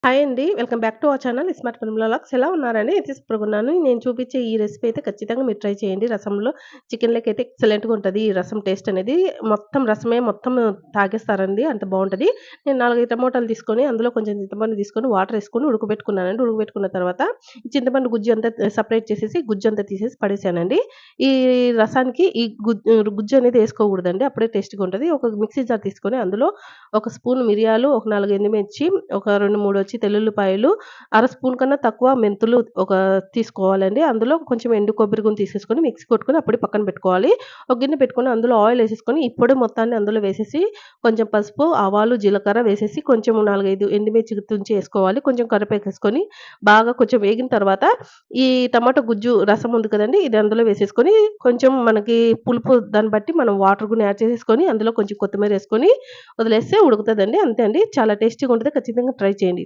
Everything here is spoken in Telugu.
హాయ్ అండి. Welcome back to our channel smart film vlogs. ఎలా ఉన్నారండి? అయితే సూపర్‌గా ఉన్నాను. నేను చూపించే ఈ రెసిపీ అయితే ఖచ్చితంగా మీరు ట్రై చేయండి. రసంలో చికెన్ లెక్కయితే ఎక్సలెంట్‌గా ఉంటది. ఈ రసం టేస్ట్ అనేది మొత్తం రసమే మొత్తం తాగేస్తారండి. అంత బావుంటది. నేను 4, 5 టమోటాలు తీసుకొని అందులో కొంచెం చింతపండు తీసుకొని వాటర్ ఏసుకొని ఉడకబెట్టుకున్నానండి. ఉడకబెట్టుకున్న తర్వాత ఈ చింతపండు గుజ్జు అంతా సెపరేట్ చేసేసి గుజ్జంతా తీసేసి పడేసానండి. ఈ రసానికి ఈ గుజ్జు అనేది ఏసుకోకూడదండి. అప్పుడే టేస్ట్‌గా ఉంటది. ఒక మిక్సీ జార్ తీసుకొని అందులో ఒక స్పూన్ మిరియాలు, ఒక 4 ఎండుమిర్చి, ఒక 2, 3 తెల్లుల్లిపాయలు, అర స్పూన్ కన్నా తక్కువ మెంతులు తీసుకోవాలండి. అందులో కొంచెం ఎండు కొబ్బరి కూడా తీసేసుకొని మిక్సీ కొట్టుకొని అప్పుడే పక్కన పెట్టుకోవాలి. ఒక గిన్నె పెట్టుకొని అందులో ఆయిల్ ఏసేసుకొని ఈ పొడి మొత్తాన్ని అందులో వేసేసి కొంచెం పసుపు, ఆవాలు, జీలకర్ర వేసేసి కొంచెం 4, 5 ఎండుమిర్చి తుంచి ఏసుకోవాలి. కొంచెం కరివేపేసేసుకొని బాగా కొంచెం వేగిన తర్వాత ఈ టమాటా గుజ్జు రసం ఉంది కదండీ! ఇది అందులో వేసేసుకొని కొంచెం మనకి పులుపు దాన్ని బట్టి మనం వాటర్ కూడా యాడ్ చేసేసుకొని అందులో కొంచెం కొత్తిమీరేసుకొని వదిలేస్తే ఉడుకుతదండి. అంతే అండి. చాలా టేస్టీగా ఉంటది. ఖచ్చితంగా ట్రై చేయండి.